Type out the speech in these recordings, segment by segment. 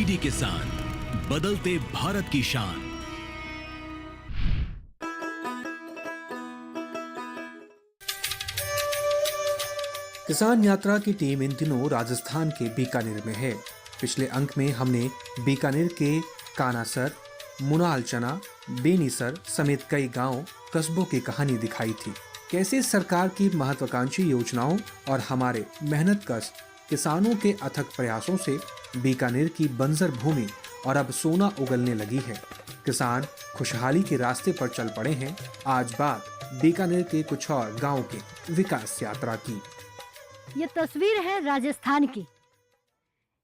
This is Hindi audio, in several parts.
डीडी किसान, बदलते भारत की शान। किसान यात्रा की टीम इन दिनों राजस्थान के बीकानेर में है। पिछले अंक में हमने बीकानेर के कानासर, मुनालचना, बेनीसर समेत कई गांव, कस्बों की कहानी दिखाई थी। कैसे सरकार की महत्वाकांक्षी योजनाओं और हमारे मेहनतकश किसानों के अथक प्रयासों से बीकानेर की बंजर भूमि और अब सोना उगलने लगी है। किसान खुशहाली के रास्ते पर चल पड़े हैं। आज बात बीकानेर के कुछ और गाँव के विकास यात्रा की। ये तस्वीर है राजस्थान की।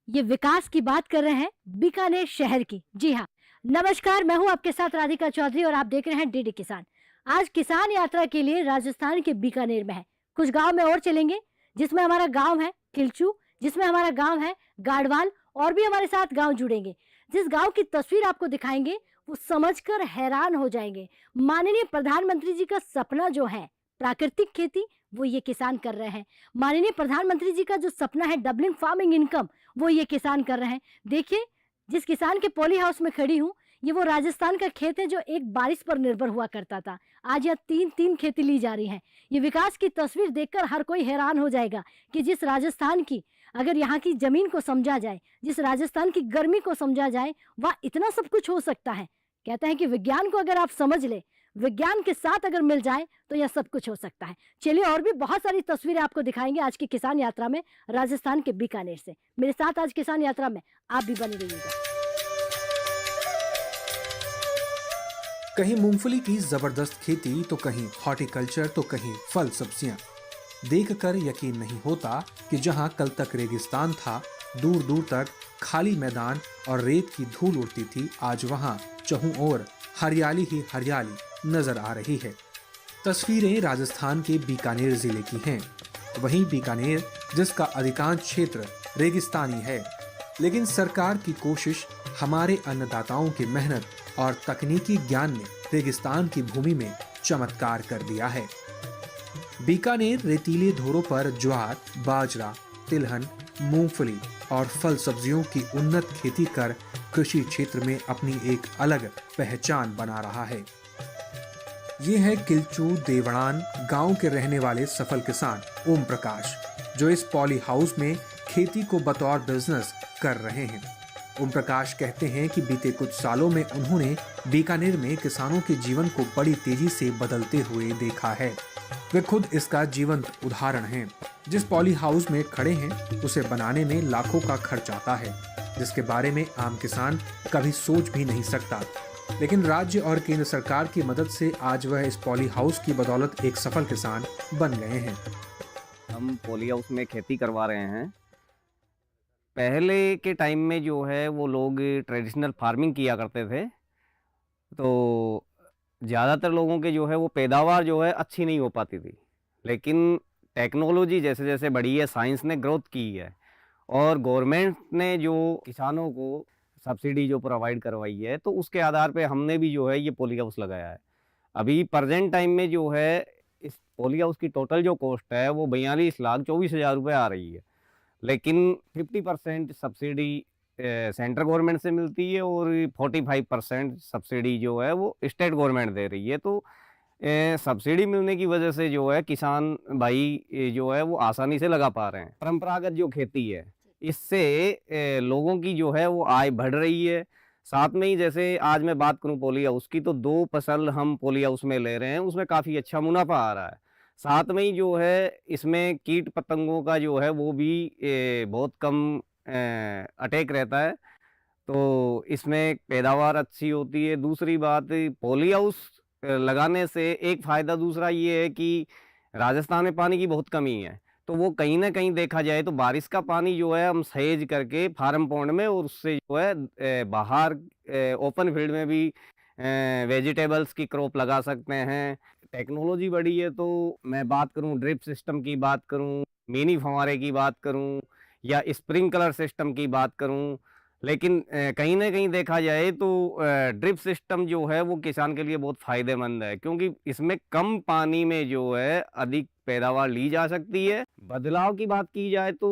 ये विकास की बात कर रहे हैं बीकानेर शहर की। जी हाँ, नमस्कार, मैं हूँ आपके साथ राधिका चौधरी और आप देख रहे हैं डीडी किसान। आज किसान यात्रा के लिए राजस्थान के बीकानेर में है। कुछ गांव में और चलेंगे, जिसमें हमारा गांव है किलचू, जिसमें हमारा गांव है गाड़वाल, और भी हमारे साथ गांव जुड़ेंगे। जिस गांव की तस्वीर आपको दिखाएंगे वो समझकर हैरान हो जाएंगे। माननीय प्रधानमंत्री जी का सपना जो है प्राकृतिक खेती, वो ये किसान कर रहे हैं। माननीय प्रधानमंत्री जी का जो सपना है डबलिंग फार्मिंग इनकम, वो ये किसान कर रहे हैं। देखिए, जिस किसान के पॉली हाउस में खड़ी हूँ, ये वो राजस्थान का खेत है जो एक बारिश पर निर्भर हुआ करता था। आज यहाँ तीन खेती ली जा रही है। ये विकास की तस्वीर देखकर हर कोई हैरान हो जाएगा कि जिस राजस्थान की, अगर यहाँ की जमीन को समझा जाए, जिस राजस्थान की गर्मी को समझा जाए, वह इतना सब कुछ हो सकता है। कहते हैं कि विज्ञान को अगर आप समझ ले, विज्ञान के साथ अगर मिल जाए तो यह सब कुछ हो सकता है। चलिए, और भी बहुत सारी तस्वीरें आपको दिखाएंगे आज की किसान यात्रा में राजस्थान के बीकानेर से। मेरे साथ आज किसान यात्रा में आप भी बने रहिएगा। कहीं मूंगफली की जबरदस्त खेती तो कहीं हॉर्टिकल्चर तो कहीं फल सब्जियां। देखकर यकीन नहीं होता कि जहां कल तक रेगिस्तान था, दूर दूर तक खाली मैदान और रेत की धूल उड़ती थी, आज वहां चहुं ओर हरियाली ही हरियाली नजर आ रही है। तस्वीरें राजस्थान के बीकानेर जिले की हैं। वहीं बीकानेर, जिसका अधिकांश क्षेत्र रेगिस्तानी है, लेकिन सरकार की कोशिश, हमारे अन्नदाताओं की मेहनत और तकनीकी ज्ञान ने रेगिस्तान की भूमि में चमत्कार कर दिया है। बीकानेर रेतीले धोरों पर ज्वार, बाजरा, तिलहन, मूंगफली और फल सब्जियों की उन्नत खेती कर कृषि क्षेत्र में अपनी एक अलग पहचान बना रहा है। ये है किलचू देवड़ान गांव के रहने वाले सफल किसान ओम प्रकाश, जो इस पॉली हाउस में खेती को बतौर बिजनेस कर रहे हैं। ओम प्रकाश कहते हैं कि बीते कुछ सालों में उन्होंने बीकानेर में किसानों के जीवन को बड़ी तेजी से बदलते हुए देखा है। वे खुद इसका जीवंत उदाहरण हैं। जिस पॉली हाउस में खड़े हैं, उसे बनाने में लाखों का खर्च आता है, जिसके बारे में आम किसान कभी सोच भी नहीं सकता। लेकिन राज्य और केंद्र सरकार की मदद से आज वह इस पॉली हाउस की बदौलत एक सफल किसान बन गए हैं। हम पॉली हाउस में खेती करवा रहे हैं। पहले के टाइम में जो है वो लोग ट्रेडिशनल फार्मिंग किया करते थे, तो ज़्यादातर लोगों के जो है वो पैदावार जो है अच्छी नहीं हो पाती थी। लेकिन टेक्नोलॉजी जैसे जैसे बढ़ी है, साइंस ने ग्रोथ की है और गवर्नमेंट ने जो किसानों को सब्सिडी जो प्रोवाइड करवाई है, तो उसके आधार पे हमने भी जो है ये पॉली हाउस लगाया है। अभी प्रेजेंट टाइम में जो है इस पॉली हाउस की टोटल जो कॉस्ट है वो 42,24,000 रुपये आ रही है। लेकिन 50% सब्सिडी सेंट्रल गवर्नमेंट से मिलती है और 45% सब्सिडी जो है वो स्टेट गवर्नमेंट दे रही है। तो सब्सिडी मिलने की वजह से जो है किसान भाई जो है वो आसानी से लगा पा रहे हैं। परंपरागत जो खेती है, इससे लोगों की जो है वो आय बढ़ रही है। साथ में ही जैसे आज मैं बात करूं पॉली हाउस की, तो 2 फसल हम पॉली हाउस में ले रहे हैं, उसमें काफ़ी अच्छा मुनाफा आ रहा है। साथ में ही जो है इसमें कीट पतंगों का जो है वो भी बहुत कम अटैक रहता है, तो इसमें पैदावार अच्छी होती है। दूसरी बात, पॉली हाउस लगाने से एक फ़ायदा दूसरा ये है कि राजस्थान में पानी की बहुत कमी है, तो वो कहीं ना कहीं देखा जाए तो बारिश का पानी जो है हम सहेज करके फार्म पॉन्ड में, और उससे जो है बाहर ओपन फील्ड में भी वेजिटेबल्स की क्रॉप लगा सकते हैं। टेक्नोलॉजी बढ़ी है, तो मैं बात करूं ड्रिप सिस्टम की बात करूं, मिनी फव्वारे की बात करूं या स्प्रिंकलर सिस्टम की बात करूं, लेकिन कहीं ना कहीं देखा जाए तो ड्रिप सिस्टम जो है वो किसान के लिए बहुत फ़ायदेमंद है, क्योंकि इसमें कम पानी में जो है अधिक पैदावार ली जा सकती है। बदलाव की बात की जाए तो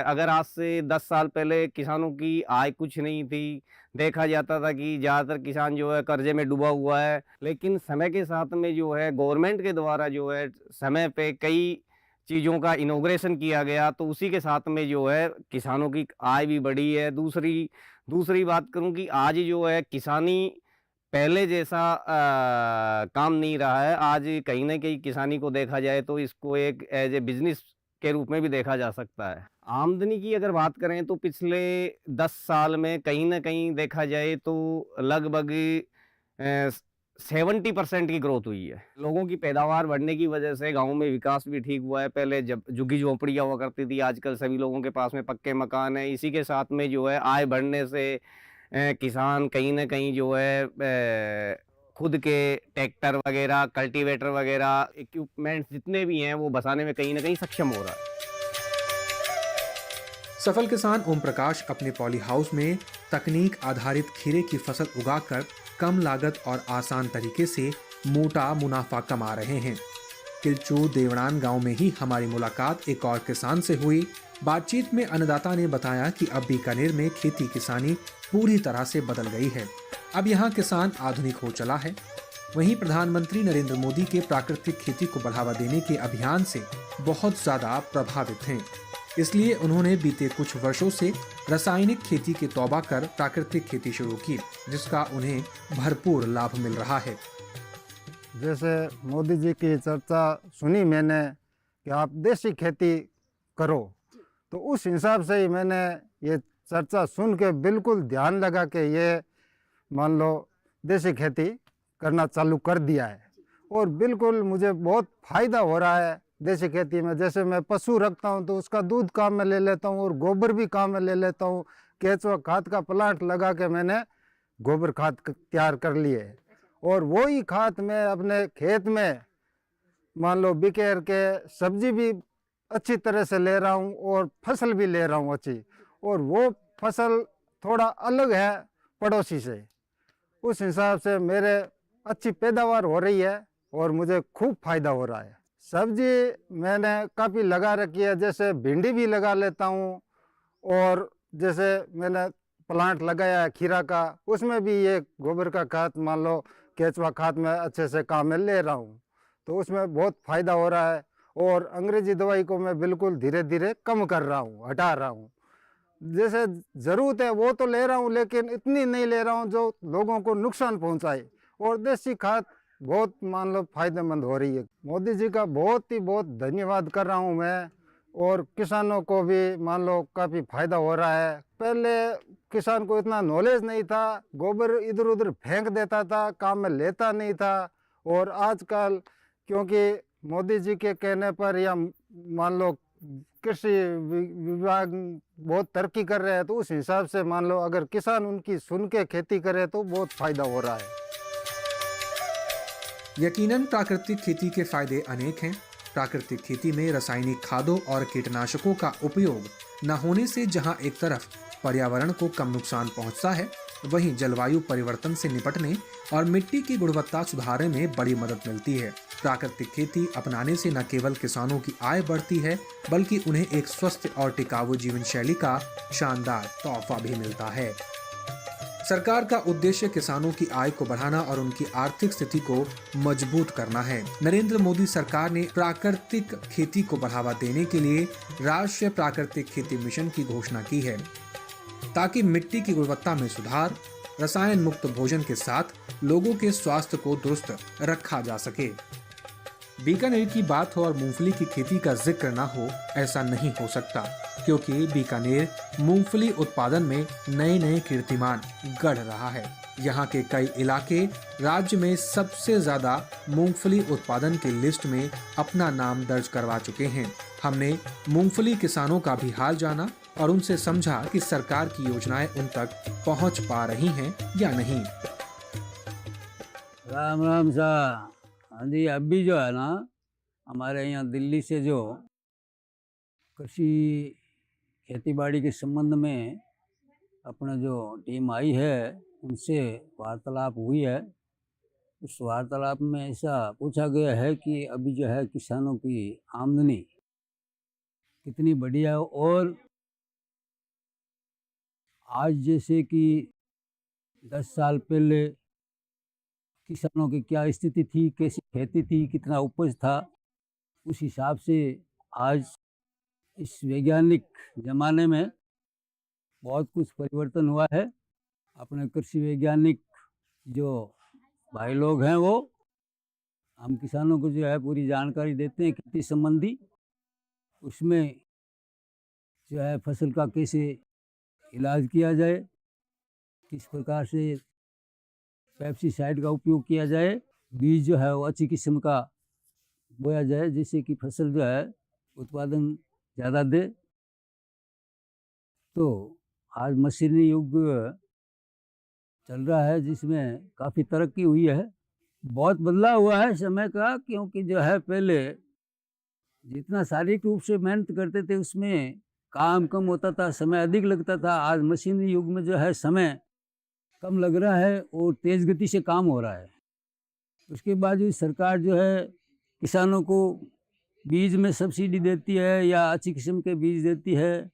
अगर आज से 10 साल पहले किसानों की आय कुछ नहीं थी, देखा जाता था कि ज़्यादातर किसान जो है कर्जे में डूबा हुआ है, लेकिन समय के साथ में जो है गवर्नमेंट के द्वारा जो है समय पे कई चीज़ों का इनॉग्रेशन किया गया, तो उसी के साथ में जो है किसानों की आय भी बढ़ी है। दूसरी दूसरी बात करूं कि आज जो है किसानी पहले जैसा काम नहीं रहा है। आज कहीं ना कहीं किसानी को देखा जाए तो इसको एक एज ए बिजनेस के रूप में भी देखा जा सकता है। आमदनी की अगर बात करें तो पिछले 10 साल में कहीं ना कहीं देखा जाए तो लगभग 70% की ग्रोथ हुई है। लोगों की पैदावार बढ़ने की वजह से गांव में विकास भी ठीक हुआ है। पहले जब झुग्गी झोंपड़ियाँ हुआ करती थी, आजकल सभी लोगों के पास में पक्के मकान है। इसी के साथ में जो है आय बढ़ने से किसान कहीं ना कहीं जो है खुद के ट्रैक्टर वगैरह, कल्टीवेटर वगैरह, इक्विपमेंट्स जितने भी हैं वो बसाने में कहीं ना कहीं सक्षम हो रहा है। सफल किसान ओम प्रकाश अपने पॉली हाउस में तकनीक आधारित खीरे की फसल उगाकर कम लागत और आसान तरीके से मोटा मुनाफा कमा रहे हैं। किलचू देवड़ान गांव में ही हमारी मुलाकात एक और किसान से हुई। बातचीत में अन्नदाता ने बताया कि अब बीकानेर में खेती किसानी पूरी तरह से बदल गई है। अब यहाँ किसान आधुनिक हो चला है। वहीं प्रधानमंत्री नरेंद्र मोदी के प्राकृतिक खेती को बढ़ावा देने के अभियान से बहुत ज्यादा प्रभावित हैं। इसलिए उन्होंने बीते कुछ वर्षों से रासायनिक खेती के तौबा कर प्राकृतिक खेती शुरू की, जिसका उन्हें भरपूर लाभ मिल रहा है। जैसे मोदी जी की चर्चा सुनी मैंने कि आप देसी खेती करो, तो उस हिसाब से ही मैंने ये चर्चा सुन के बिल्कुल ध्यान लगा के ये मान लो देसी खेती करना चालू कर दिया है। और बिल्कुल मुझे बहुत फ़ायदा हो रहा है देसी खेती में। जैसे मैं पशु रखता हूँ तो उसका दूध काम में ले लेता हूँ और गोबर भी काम में ले लेता हूँ। केंचुआ खाद का प्लांट लगा के मैंने गोबर खाद तैयार कर लिए है, और वही खाद मैं अपने खेत में मान लो बिखेर के सब्जी भी अच्छी तरह से ले रहा हूँ और फसल भी ले रहा हूँ अच्छी। और वो फसल थोड़ा अलग है पड़ोसी से, उस हिसाब से मेरे अच्छी पैदावार हो रही है और मुझे खूब फायदा हो रहा है। सब्जी मैंने काफ़ी लगा रखी है, जैसे भिंडी भी लगा लेता हूँ, और जैसे मैंने प्लांट लगाया है खीरा का, उसमें भी ये गोबर का खाद मान लो केंचुआ खाद में अच्छे से काम में ले रहा हूँ, तो उसमें बहुत फ़ायदा हो रहा है। और अंग्रेजी दवाई को मैं बिल्कुल धीरे धीरे कम कर रहा हूँ, हटा रहा हूँ। जैसे ज़रूरत है वो तो ले रहा हूँ, लेकिन इतनी नहीं ले रहा हूँ जो लोगों को नुकसान पहुँचाए। और देसी खाद बहुत मान लो फायदेमंद हो रही है। मोदी जी का बहुत धन्यवाद कर रहा हूँ मैं। और किसानों को भी मान लो काफ़ी फायदा हो रहा है। पहले किसान को इतना नॉलेज नहीं था, गोबर इधर उधर फेंक देता था, काम में लेता नहीं था। और आजकल क्योंकि मोदी जी के कहने पर या मान लो कृषि विभाग बहुत तरक्की कर रहे हैं, तो उस हिसाब से मान लो अगर किसान उनकी सुन के खेती करे तो बहुत फायदा हो रहा है। यकीनन प्राकृतिक खेती के फायदे अनेक हैं। प्राकृतिक खेती में रासायनिक खादों और कीटनाशकों का उपयोग न होने से जहां एक तरफ पर्यावरण को कम नुकसान पहुंचता है, वहीं जलवायु परिवर्तन से निपटने और मिट्टी की गुणवत्ता सुधारने में बड़ी मदद मिलती है। प्राकृतिक खेती अपनाने से न केवल किसानों की आय बढ़ती है, बल्कि उन्हें एक स्वस्थ और टिकाऊ जीवन शैली का शानदार तोहफा भी मिलता है। सरकार का उद्देश्य किसानों की आय को बढ़ाना और उनकी आर्थिक स्थिति को मजबूत करना है। नरेंद्र मोदी सरकार ने प्राकृतिक खेती को बढ़ावा देने के लिए राष्ट्रीय प्राकृतिक खेती मिशन की घोषणा की है, ताकि मिट्टी की गुणवत्ता में सुधार, रसायन मुक्त भोजन के साथ लोगों के स्वास्थ्य को दुरुस्त रखा जा सके। बीकानेर की बात हो और मूंगफली की खेती का जिक्र न हो, ऐसा नहीं हो सकता, क्योंकि बीकानेर मूंगफली उत्पादन में नए नए कीर्तिमान गढ़ रहा है। यहाँ के कई इलाके राज्य में सबसे ज्यादा मूंगफली उत्पादन की लिस्ट में अपना नाम दर्ज करवा चुके हैं। हमने मूंगफली किसानों का भी हाल जाना और उनसे समझा कि सरकार की योजनाएं उन तक पहुँच पा रही हैं या नहीं। राम राम सा। हाँ जी, अभी जो है ना हमारे यहाँ दिल्ली से जो कृषि खेतीबाड़ी के संबंध में अपना जो टीम आई है उनसे वार्तालाप हुई है। उस वार्तालाप में ऐसा पूछा गया है कि अभी जो है किसानों की आमदनी कितनी बढ़िया है, और आज जैसे कि 10 साल पहले किसानों की क्या स्थिति थी, कैसी खेती थी, कितना उपज था, उस हिसाब से आज इस वैज्ञानिक ज़माने में बहुत कुछ परिवर्तन हुआ है। अपने कृषि वैज्ञानिक जो भाई लोग हैं वो हम किसानों को जो है पूरी जानकारी देते हैं खेती संबंधी। उसमें जो है फसल का कैसे इलाज किया जाए, किस प्रकार से पेप्सीसाइड का उपयोग किया जाए, बीज जो है वो अच्छी किस्म का बोया जाए जिससे कि फसल जो है उत्पादन ज़्यादा दे। तो आज मशीनी युग चल रहा है जिसमें काफ़ी तरक्की हुई है, बहुत बदलाव हुआ है समय का, क्योंकि जो है पहले जितना शारीरिक रूप से मेहनत करते थे उसमें काम कम होता था, समय अधिक लगता था। आज मशीनी युग में जो है समय कम लग रहा है और तेज़ गति से काम हो रहा है। उसके बाद भी सरकार जो है किसानों को बीज में सब्सिडी देती है या अच्छी किस्म के बीज देती है,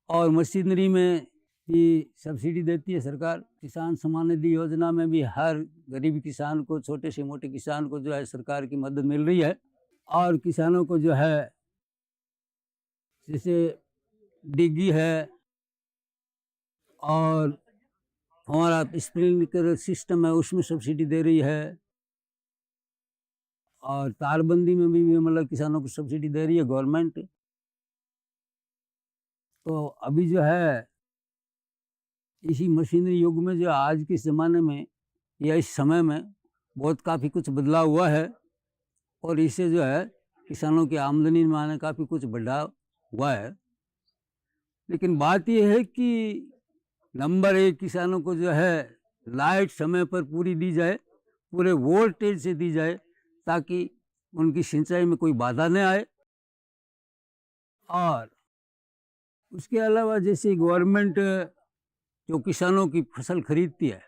और मशीनरी में भी सब्सिडी देती है सरकार। किसान सम्मान निधि योजना में भी हर गरीब किसान को, छोटे से मोटे किसान को जो है सरकार की मदद मिल रही है। और किसानों को जो है जैसे डिग्गी है और हमारा स्प्रिंकलर सिस्टम है उसमें सब्सिडी दे रही है, और तारबंदी में भी मतलब किसानों को सब्सिडी दे रही है गवर्नमेंट। तो अभी जो है इसी मशीनरी युग में जो आज के ज़माने में या इस समय में बहुत काफ़ी कुछ बदलाव हुआ है, और इससे जो है किसानों की आमदनी में काफ़ी कुछ बढ़ाव हुआ है। लेकिन बात यह है कि नंबर एक, किसानों को जो है लाइट समय पर पूरी दी जाए, पूरे वोल्टेज से दी जाए, ताकि उनकी सिंचाई में कोई बाधा न आए। और उसके अलावा जैसे गवर्नमेंट जो किसानों की फसल खरीदती है,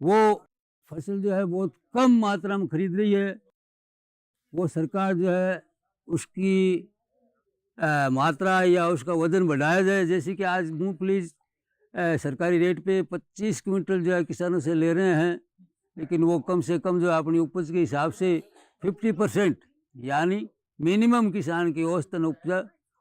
वो फसल जो है बहुत कम मात्रा में खरीद रही है। वो सरकार जो है उसकी मात्रा या उसका वज़न बढ़ाया जाए। जैसे कि आज मूंगफली सरकारी रेट पे 25 क्विंटल जो है किसानों से ले रहे हैं, लेकिन वो कम से कम जो अपनी उपज के हिसाब से 50% यानी मिनिमम किसान की औसतन उपज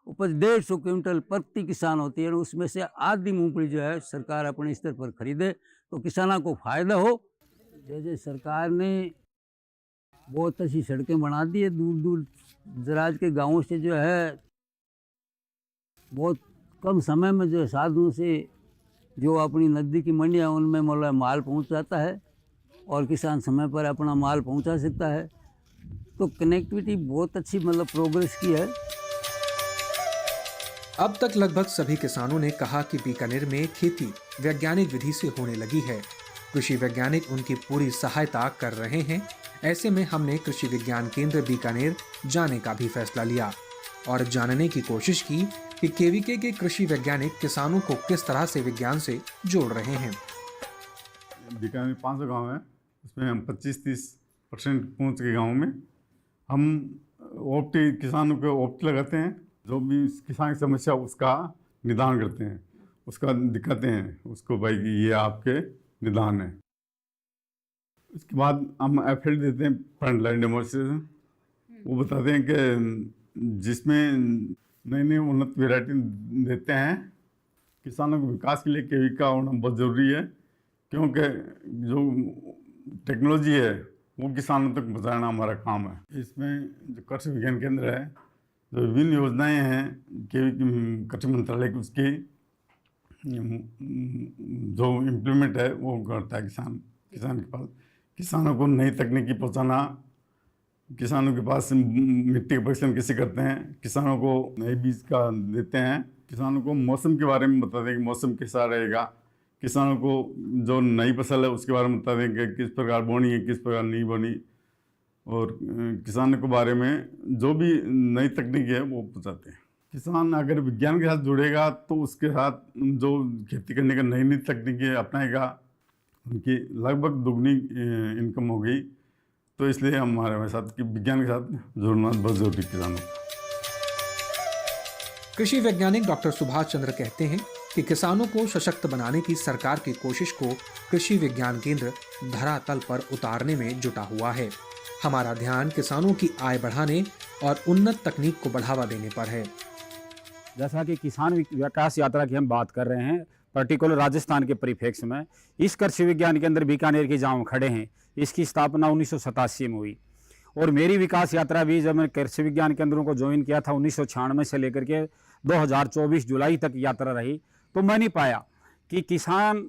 150 क्विंटल प्रति किसान होती है, उसमें से आधी मूंगफली जो है सरकार अपने स्तर पर खरीदे तो किसानों को फ़ायदा हो। जैसे सरकार ने बहुत अच्छी सड़कें बना दी है, दूर दूर दराज के गाँवों से जो है बहुत कम समय में जो साधनों से जो अपनी नज़दीकी मंडियाँ उनमें मतलब माल पहुंच जाता है और किसान समय पर अपना माल पहुंचा सकता है। तो कनेक्टिविटी बहुत अच्छी मतलब प्रोग्रेस की है। अब तक लगभग सभी किसानों ने कहा कि बीकानेर में खेती वैज्ञानिक विधि से होने लगी है। कृषि वैज्ञानिक उनकी पूरी सहायता कर रहे हैं। ऐसे में हमने कृषि विज्ञान केंद्र बीकानेर जाने का भी फैसला लिया और जानने की कोशिश की कि केवीके के कृषि वैज्ञानिक किसानों को किस तरह से विज्ञान से जोड़ रहे हैं। बीकानेर 500 गांव है, उसमें हम 25-30% पहुँच के गाँव में हम ओपटी किसानों को ओपटी लगाते हैं। जो भी किसान की समस्या उसका निदान करते हैं, उसका दिक्कतें हैं उसको भाई कि ये आपके निदान है। उसके बाद हम एफएल देते हैं, फ्रंट लाइन डेमोन्स्ट्रेशन। वो बताते हैं कि जिसमें नई नई उन्नत वैरायटी देते हैं। किसानों के विकास के लिए केवी का होना बहुत ज़रूरी है, क्योंकि जो टेक्नोलॉजी है वो किसानों तक पहुँचाना हमारा काम है। इसमें जो कृषि विज्ञान केंद्र है, जो विभिन्न योजनाएं हैं केवी कृषि मंत्रालय की, उसकी जो इम्प्लीमेंट है वो करता है किसान के पास। किसानों को नई तकनीकी पहुँचाना, किसानों के पास मिट्टी का परीक्षण कैसे करते हैं, किसानों को नए बीज का देते हैं, किसानों को मौसम के बारे में बताते हैं कि मौसम कैसा रहेगा, किसानों को जो नई फसल है उसके बारे में बताते हैं कि किस प्रकार बोनी है, किस प्रकार नहीं बोनी, और किसानों के बारे में जो भी नई तकनीक है वो बताते हैं। किसान अगर विज्ञान के साथ जुड़ेगा तो उसके साथ जो खेती करने का नई नई तकनीकें अपनाएगा, उनकी लगभग दुगनी इनकम हो गई। तो इसलिए हमारे साथ कि विज्ञान के साथ जुड़ना बहुत जरूरी किसानों का। कृषि वैज्ञानिक डॉक्टर सुभाष चंद्र कहते हैं कि किसानों को सशक्त बनाने की सरकार की कोशिश को कृषि विज्ञान केंद्र धरातल पर उतारने में जुटा हुआ है। हमारा ध्यान किसानों की आय बढ़ाने और उन्नत तकनीक को बढ़ावा देने पर है। जैसा कि किसान विकास यात्रा की हम बात कर रहे हैं, पर्टिकुलर राजस्थान के परिप्रेक्ष्य में इस कृषि विज्ञान केंद्र बीकानेर के जहाँ हम खड़े हैं, इसकी स्थापना 1987 में हुई। और मेरी विकास यात्रा भी जब मैं कृषि विज्ञान केंद्रों को ज्वाइन किया था 1996 से लेकर के 2024 जुलाई तक यात्रा रही, तो मैं नहीं पाया कि किसान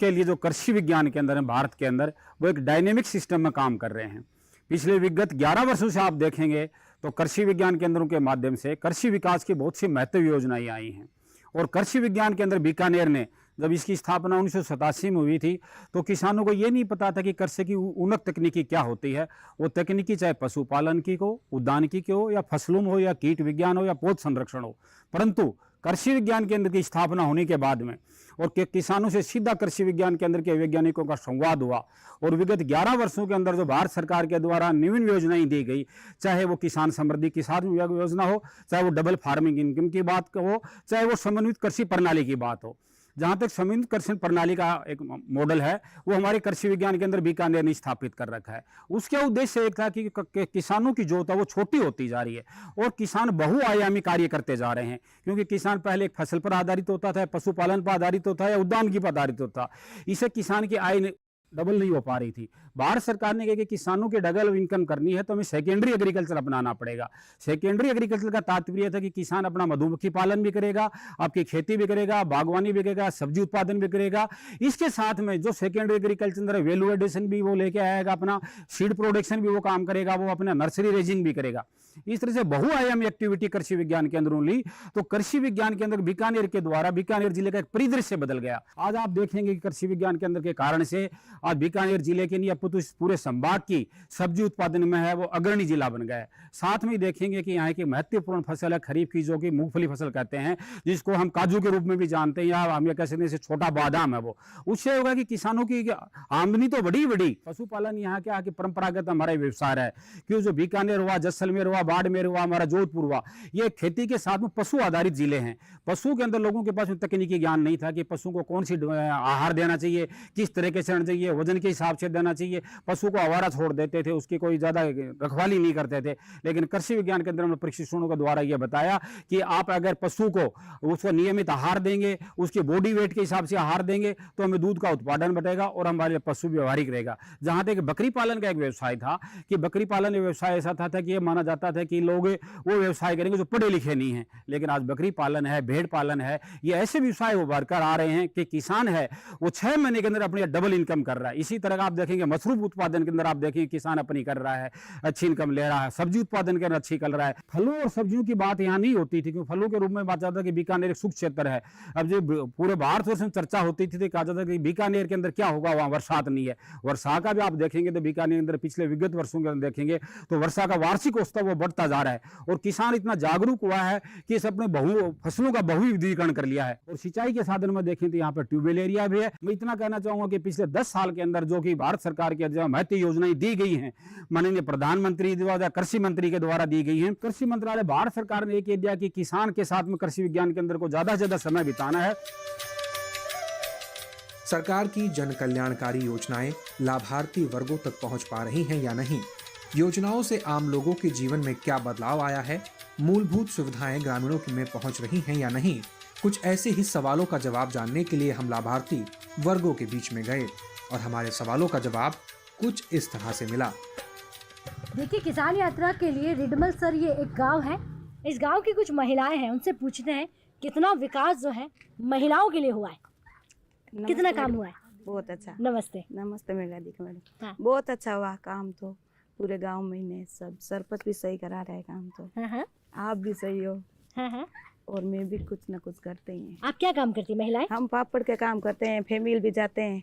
के लिए जो कृषि विज्ञान केंद्र है भारत के अंदर, वो एक डायनेमिक सिस्टम में काम कर रहे हैं। पिछले विगत 11 वर्षों से आप देखेंगे तो कृषि विज्ञान केंद्रों के माध्यम से कृषि विकास की बहुत सी महत्व योजनाएं आई हैं। और कृषि विज्ञान केंद्र बीकानेर ने जब इसकी स्थापना 1987 में हुई थी, तो किसानों को ये नहीं पता था कि कृषि की उन्नत तकनीकी क्या होती है। वो तकनीकी चाहे पशुपालन की हो, उद्यानिकी की हो, या फसलों में हो, या कीट विज्ञान हो, या पौध संरक्षण हो। परंतु कृषि विज्ञान केंद्र की स्थापना होने के बाद में और किसानों से सीधा कृषि विज्ञान केंद्र के वैज्ञानिकों का संवाद हुआ, और विगत 11 वर्षों के अंदर जो भारत सरकार के द्वारा नवीन योजनाएं दी गई, चाहे वो किसान समृद्धि किसान योजना हो, चाहे वो डबल फार्मिंग इनकम की बात हो, चाहे वो समन्वित कृषि प्रणाली की बात हो। जहाँ तक समन्वित कृषि प्रणाली का एक मॉडल है, वो हमारे कृषि विज्ञान केंद्र बीकानेर ने स्थापित कर रखा है। उसका उद्देश्य एक था कि किसानों की जोत है वो छोटी होती जा रही है और किसान बहुआयामी कार्य करते जा रहे हैं। क्योंकि किसान पहले एक फसल पर आधारित होता था, पशुपालन पर आधारित होता है, या उद्यानिकी पर आधारित होता। इससे किसान की आय डबल नहीं हो पा रही थी। भारत सरकार ने कहा कि किसानों के डबल इनकम करनी है तो हमें सेकेंडरी एग्रीकल्चर अपनाना पड़ेगा। सेकेंडरी एग्रीकल्चर का तात्पर्य था कि किसान अपना मधुमक्खी पालन भी करेगा, आपकी खेती भी करेगा, बागवानी भी करेगा, सब्जी उत्पादन भी करेगा। इसके साथ में जो सेकेंडरी एग्रीकल्चर वैल्यू एडिशन भी वो लेके आएगा, अपना सीड प्रोडक्शन भी वो काम करेगा, वो अपना नर्सरी रेजिंग भी करेगा। इस तरह से बहुआयामी एक्टिविटी कृषि विज्ञान केंद्रों ली, तो कृषि विज्ञान केंद्र बीकानेर के द्वारा बीकानेर जिले का एक परिदृश्य बदल गया। आज आप देखेंगे कि कृषि विज्ञान केंद्र के कारण से आज बीकानेर जिले के नहीं, अब तो पूरे संभाग की सब्जी उत्पादन में है वो अग्रणी जिला बन गया है। साथ में देखेंगे कि यहाँ की महत्वपूर्ण फसल है खरीफ की, जो कि मूंगफली फसल कहते हैं, जिसको हम काजू के रूप में भी जानते हैं, या हम ये कह सकते हैं छोटा बादाम है। वो उससे होगा कि किसानों की आमदनी तो बड़ी पशुपालन यहाँ के आके परंपरागत हमारा व्यवसाय है। क्यों, जो बीकानेर हुआ, जैसलमेर हुआ, बाड़मेर हुआ, हमारा जोधपुर हुआ, ये खेती के साथ में पशु आधारित जिले हैं। पशु के अंदर लोगों के पास तकनीकी ज्ञान नहीं था कि पशु को कौन सी आहार देना चाहिए, किस तरह के चरण चाहिए, वजन के हिसाब से देना चाहिए। पशु को आवारा छोड़ देते थे, उसकी कोई ज्यादा रखवाली नहीं करते थे। लेकिन कृषि विज्ञान केंद्र में प्रशिक्षणों के द्वारा यह बताया कि आप अगर पशु को उसको नियमित आहार देंगे, उसके बॉडी वेट के हिसाब से आहार देंगे, तो हमें दूध का उत्पादन बढ़ेगा और हमारे पशु व्यवहारिक रहेगा। जहां तक बकरी पालन का एक व्यवसाय था कि बकरी पालन व्यवसाय ऐसा था कि यह माना जाता था कि लोग वो व्यवसाय करेंगे जो पढ़े लिखे नहीं है। लेकिन आज बकरी पालन है, भेड़ पालन है, ये ऐसे व्यवसाय उभर कर आ रहे हैं कि किसान है वो 6 महीने के अंदर अपनी डबल इनकम कर रहा है। इसी तरह आप देखेंगे मशरूम उत्पादन के अंदर आप देखेंगे किसान अपनी कर रहा है, अच्छी इनकम ले रहा है। सब्जी उत्पादन के अंदर अच्छी कर रहा है। फलों और सब्जियों की बात यहाँ नहीं होती थी, क्योंकि फलों के रूप में बात जाता कि बीकानेर एक सुख क्षेत्र है। अब जो पूरे भारतवर्ष में चर्चा होती थी तो कहा जाता कि बीकानेर के अंदर क्या होगा, वहाँ वर्षात नहीं है। वर्षा का भी आप देखेंगे तो बीकानेर के अंदर पिछले विगत वर्षों के अंदर देखेंगे तो वर्षा का वार्षिक औसत वो बढ़ता जा रहा है। और किसान इतना जागरूक हुआ है कि इस अपने फसलों का बहुविधीकरण कर लिया है। और सिंचाई के साधन में देखें तो यहाँ पर ट्यूबवेल एरिया भी है। मैं इतना कहना चाहूंगा कि पिछले 10 साल के अंदर जो कि भारत सरकार की महत्व योजनाएं दी गई हैं, माननीय प्रधानमंत्री द्वारा, कृषि मंत्री के द्वारा दी गई हैं। कृषि मंत्रालय भारत सरकार ने एक दिया कि किसान के साथ में कृषि विज्ञान केंद्र को ज्यादा से ज्यादा समय बिताना है। सरकार की जन कल्याणकारी योजनाएं लाभार्थी वर्गों तक पहुंच पा रही हैं या नहीं, योजनाओं से आम लोगों के जीवन में क्या बदलाव आया है, मूलभूत सुविधाएं ग्रामीणों में पहुंच रही हैं या नहीं, कुछ ऐसे ही सवालों का जवाब जानने के लिए हम लाभार्थी वर्गों के बीच में गए और हमारे सवालों का जवाब कुछ इस तरह से मिला। देखिए, किसान यात्रा के लिए रिडमल सर ये एक गांव है। इस गांव की कुछ महिलाएं हैं, उनसे पूछते हैं कितना विकास जो है महिलाओं के लिए हुआ है, कितना काम हुआ है। बहुत अच्छा। नमस्ते। नमस्ते मैडम। हाँ। बहुत अच्छा हुआ काम, तो पूरे गांव में ने सब सरपंच भी सही करा रहे काम, तो हाँ। आप भी सही हो। हाँ। और मैं भी कुछ न कुछ करते हैं। आप क्या काम करती हैं महिलाएं? हम पापड़ के काम करते हैं, फैमिली भी जाते हैं।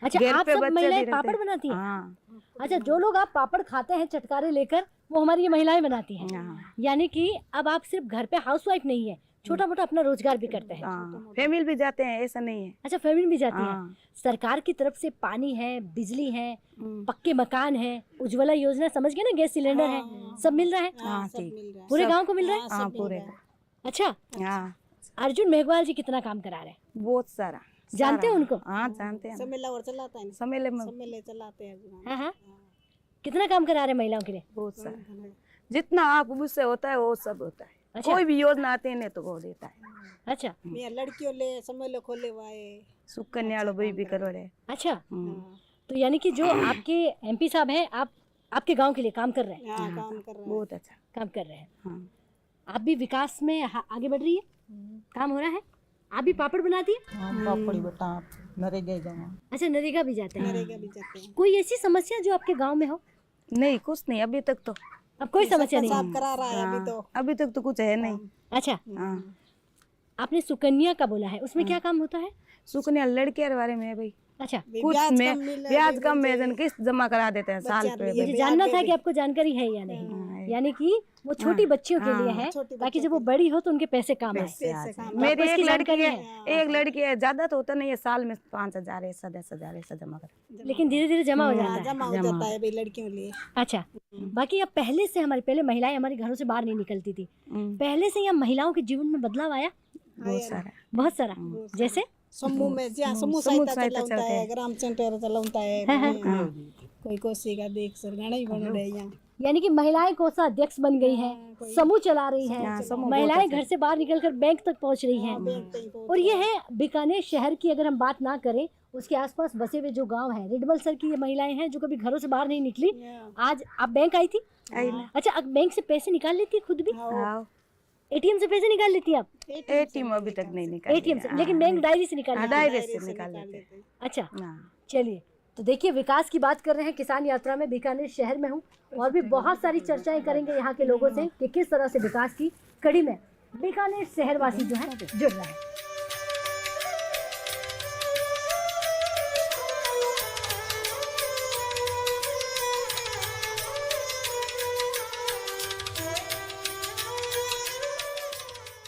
अच्छा, घर आप पे सब बच्चे महिलाएं भी रहते पापड़ हैं। बनाती हैं? हाँ अच्छा, जो लोग आप पापड़ खाते हैं चटकारे लेकर, वो हमारी ये महिलाएं बनाती हैं। हाँ यानी कि अब आप सिर्फ घर पे हाउसवाइफ नहीं है, छोटा मोटा अपना रोजगार भी करते हैं। हाँ, फैमिली भी जाते हैं, ऐसा नहीं है। अच्छा, फैमिली भी जाती है। हाँ। सरकार की तरफ से पानी है, बिजली है, हम्म। पक्के मकान है, उज्ज्वला योजना समझ गए ना, गैस सिलेंडर है, सब मिल रहा है हाँ ठीक, पूरे सब- गांव को मिल रहा है। हाँ पूरे। अच्छा, हाँ अर्जुन मेघवाल जी कितना काम करा रहे हैं, बहुत सारा। जानते हैं सारा। उनको? हाँ जानते हैं। सम्मेलन और चलाता है, सम्मेलन में सम्मेलन चलाते हैं। हाँ हाँ, कितना काम करा रहे हैं महिलाओं के लिए? बहुत सारा, जितना आप मुझसे होता है वो सब होता है। अच्छा। कोई भी योजना आती है नहीं तो वो देता है। अच्छा मैं लड़कियों ले सम्मेलन खोले हुआ है। सुकन्या लो भी करोड़े। अच्छा, हाँ, तो यानी कि जो आपके एमपी साहब हैं, आप आपके गांव के लिए काम कर रहे हैं, हाँ, काम कर रहा है। बहुत अच्छा। काम कर रहे हैं। हाँ आप भी विकास में आगे बढ़ रही है, काम हो रहा है। आप भी पापड़ बनाती है? पापड़ी बता नरेगा जाऊँ। अच्छा, नरेगा भी जाते हैं। नरेगा भी जाते हैं। कोई ऐसी समस्या जो आपके गांव में हो? नहीं, कुछ नहीं अभी तक तो। अब कोई समस्या नहीं साफ है? करा रहा है अभी हाँ, तो। अभी तक तो कुछ है नहीं। अच्छा, हाँ, आपने सुकन्या का बोला है, उसमें क्या काम होता है? सुकन्या लड़के के बारे में है भाई। अच्छा, कुछ ब्याज में कम मिल रहा है, ब्याज कम बच्चे- में जन किस्त जमा करा देते हैं साल बच्चे पे। लिए मुझे ब्याज जानना दे था दे। कि आपको जानकारी है या नहीं। हाँ, यानी कि वो छोटी बच्चियों के लिए है, छोटी ताकि बच्चों जब वो के बड़ी हो तो उनके पैसे काम आए। पैसे आ पैसे जाए। काम- मेरी आपको एक इसकी लड़की जानकारी है, एक लड़की है, ज्यादा तो होता नहीं है, साल में 5,000 ऐसा 10,000 ऐसा जमा कर। लेकिन धीरे धीरे जमा हो हाँ, जाता है। जमा हो जमा। जाता है भाई लड़कियों लिए। अच्छा, बाकी अब पहले से पहले महिलाएं हमारे घरों से बाहर नहीं निकलती थी, हम्म, पहले से यहाँ महिलाओं के जीवन में बदलाव आया बहुत सारा। बहुत सारा। जैसे समूह में जहाँ समूह समूह सहायता सहायता चलाता चलते है, हैं। ग्राम सेंटर चलाता है। हाँ। कोई कोसी का देख सर घना ही बन रहे हैं यहाँ। यानी कि महिलाएं कोषाध्यक्ष बन गई हैं, समूह चला रही हाँ, हैं, समूह महिलाएं बहुत घर से बाहर निकलकर बैंक तक पहुंच रही हैं। बैंक तक पहुंच और ये है बीकानेर शहर की, अगर हम बात ना करें, उसके आसपास बसे हुए जो गांव हैं, रिडबल की ये महिलाएं हैं जो कभी घरों से बाहर नहीं निकली। आज आप बैंक आई थी? आई ना। अच्छा, अब बैंक से पैसे निकाल लेती है खुद भी? हाँ, एटीएम से पैसे निकाल लेती है आप? एटीएम अभी तक नहीं निकाल। एटीएम से, लेकिन बैंक डायरी से निकाल लेती है। डायरेक्ट से निकाल लेते हैं। अच्छा, हाँ। चलिए, तो देखिए, विकास की बात कर रहे हैं, किसान यात्रा में बीकानेर शहर में हूँ, और भी बहुत सारी चर्चाएं करेंगे यहाँ के लोगों से कि किस तरह से विकास की कड़ी में बीकानेर शहरवासी जो है जुड़ रहा है।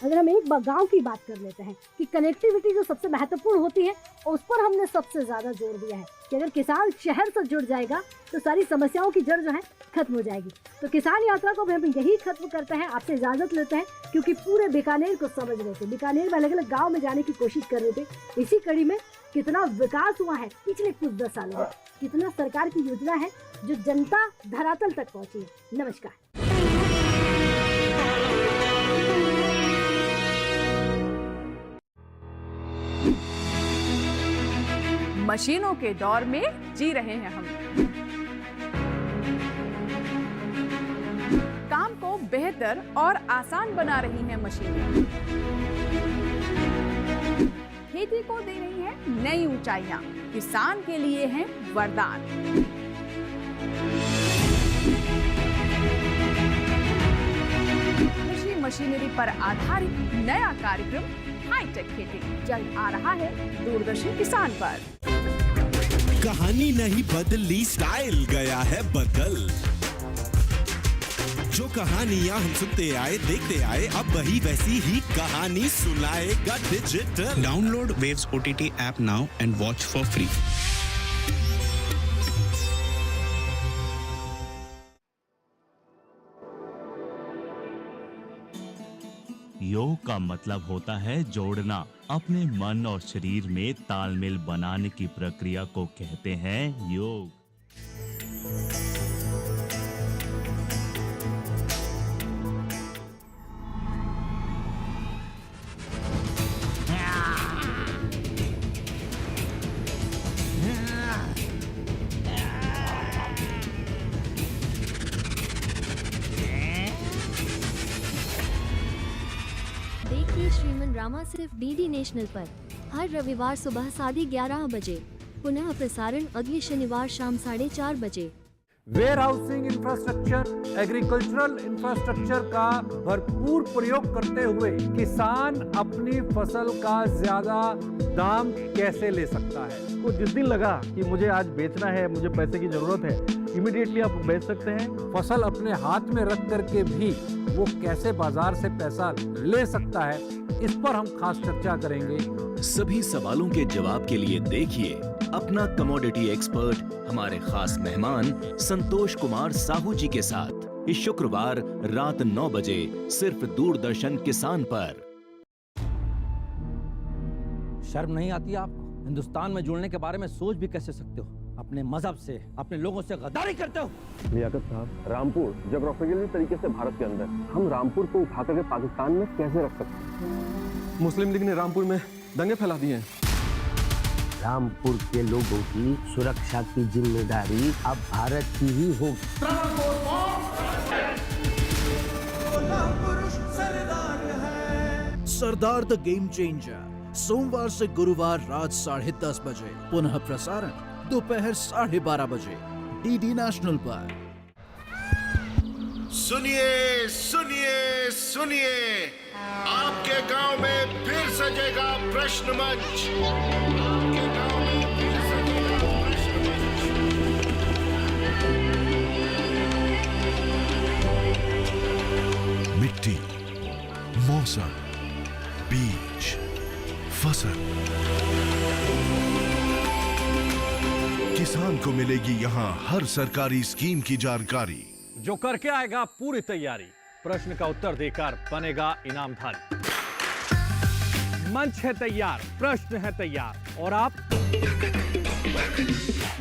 अगर हम एक गांव की बात कर लेते हैं कि कनेक्टिविटी जो सबसे महत्वपूर्ण होती है, उस पर हमने सबसे ज्यादा जोर दिया है कि अगर किसान शहर से जुड़ जाएगा तो सारी समस्याओं की जड़ जो है खत्म हो जाएगी। तो किसान यात्रा को भी हम यही खत्म करते हैं, आपसे इजाजत लेते हैं, क्योंकि पूरे बीकानेर को समझ रहे थे, बीकानेर में अलग अलग गाँव में जाने की कोशिश कर रहे थे। इसी कड़ी में कितना विकास हुआ है पिछले कुछ 10 सालों में, कितना सरकार की योजना है जो जनता धरातल तक पहुंची है। नमस्कार। मशीनों के दौर में जी रहे हैं हम। काम को बेहतर और आसान बना रही हैं मशीनें। खेती को दे रही है नई ऊंचाइयां, किसान के लिए हैं वरदान। कृषि मशीनरी पर आधारित नया कार्यक्रम हाईटेक खेती जल्द आ रहा है दूरदर्शन किसान पर। कहानी नहीं बदली, स्टाइल गया है बदल। जो कहानियां हम सुनते आए देखते आए, अब वही वैसी ही कहानी सुनाएगा digital. Download waves OTT app now and watch for free. योग का मतलब होता है जोड़ना। अपने मन और शरीर में तालमेल बनाने की प्रक्रिया को कहते हैं योग। देखिए श्रीमन रामा सिर्फ DD नेशनल पर हर रविवार सुबह 11:30 बजे, पुनः प्रसारण अगले शनिवार शाम 4:30 बजे। Warehousing infrastructure, agricultural infrastructure का भरपूर प्रयोग करते हुए किसान अपनी फसल का ज्यादा दाम कैसे ले सकता है? को जिस दिन लगा कि मुझे आज बेचना है, मुझे पैसे की जरूरत है, इमीडिएटली आप बेच सकते हैं। फसल अपने हाथ में रख करके भी वो कैसे बाजार से पैसा ले सकता है, इस पर हम खास चर्चा करेंगे। सभी सवालों के जवाब के लिए देखिए अपना कमोडिटी एक्सपर्ट हमारे खास मेहमान संतोष कुमार साहू जी के साथ इस शुक्रवार रात 9 बजे सिर्फ दूरदर्शन किसान पर। शर्म नहीं आती आपको? हिंदुस्तान में जुड़ने के बारे में सोच भी कैसे सकते हो? अपने मजहब से, अपने लोगों से गद्दारी करते हो। लियाकत साहब, रामपुर ज्योग्राफिकली तरीके से भारत के अंदर, हम रामपुर को उठा करके पाकिस्तान में कैसे रख सकते हैं? मुस्लिम लीग ने रामपुर में दंगे फैला दिए हैं। रामपुर के लोगों की सुरक्षा की जिम्मेदारी अब भारत की ही होगी। सरदार द गेम चेंजर सोमवार से गुरुवार रात 10:30 बजे, पुनः प्रसारण दोपहर 12:30 बजे डीडी नेशनल पर। सुनिए सुनिए सुनिए, आपके गांव में फिर सजेगा प्रश्न मंच। आपके गांव में फिर सजेगा प्रश्न मंच। मिट्टी, मौसम, बीज, फसल, किसान को मिलेगी यहाँ हर सरकारी स्कीम की जानकारी। जो करके आएगा पूरी तैयारी, प्रश्न का उत्तर देकर बनेगा इनामधारी। मंच है तैयार, प्रश्न है तैयार, और आप?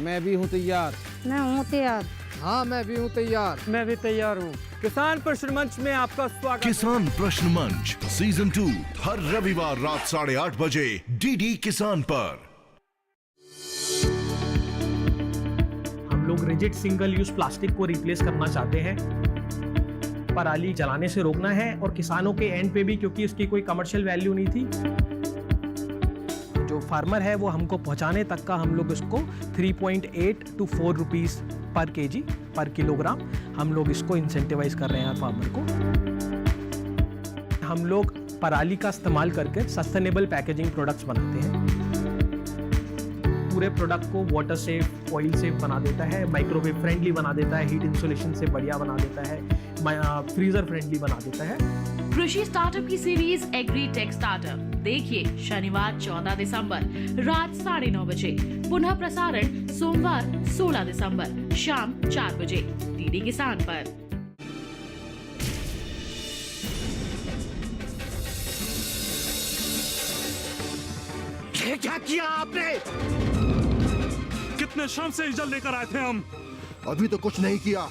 मैं भी हूँ तैयार। मैं हूँ तैयार। हाँ, मैं भी हूँ तैयार। मैं भी तैयार हूँ। किसान प्रश्न मंच में आपका स्वागत। किसान प्रश्न मंच सीजन 2 हर रविवार रात 8:30 बजे डीडी किसान पर। हम लोग रिजिड सिंगल यूज प्लास्टिक को रिप्लेस करना चाहते हैं। पराली जलाने से रोकना है, और किसानों के एंड पे भी, क्योंकि इसकी कोई कमर्शियल वैल्यू नहीं थी, जो फार्मर है वो हमको पहुंचाने तक का हम लोग इसको 3.8 to 4 रुपीस पर केजी पर किलोग्राम हम लोग इसको इंसेंटिवाइज कर रहे हैं फार्मर को। हम लोग पराली का इस्तेमाल करके सस्टेनेबल पैकेजिंग प्रोडक्ट्स बनाते हैं। पूरे प्रोडक्ट को वाटर सेफ, ऑयल सेफ बना देता है, माइक्रोवेव फ्रेंडली बना देता है, हीट इंसुलेशन से बढ़िया बना देता है, फ्रीजर फ्रेंडली बना देता है। कृषि स्टार्टअप की सीरीज एग्री टेक स्टार्टअप देखिए शनिवार 14 दिसंबर रात 9:30 बजे, पुनः प्रसारण सोमवार 16 दिसंबर शाम 4 बजे डीडी किसान पर। क्या किया आपने? कितने श्रम से जल लेकर आए थे हम। अभी तो कुछ नहीं किया,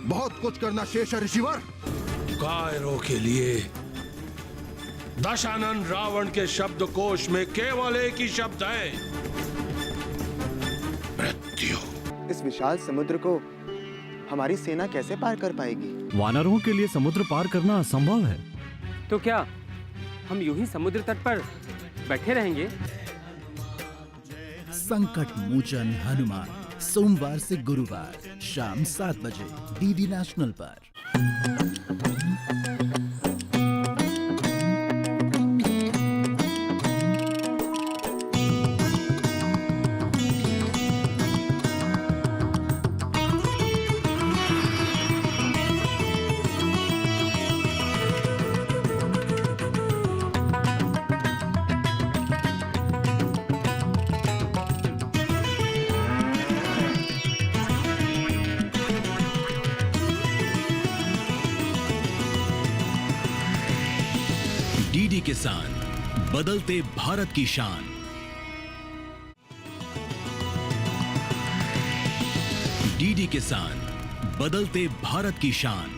बहुत कुछ करना शेष है ऋषिवर। कायरों के लिए दशानन रावण के शब्दकोश में केवल एक ही शब्द है, मृत्यु। इस विशाल समुद्र को हमारी सेना कैसे पार कर पाएगी? वानरों के लिए समुद्र पार करना असंभव है। तो क्या हम यूं ही समुद्र तट पर बैठे रहेंगे? संकट मोचन हनुमान सोमवार से गुरुवार शाम 7 बजे डीडी नेशनल पर। डीडी किसान, बदलते भारत की शान। डीडी किसान, बदलते भारत की शान।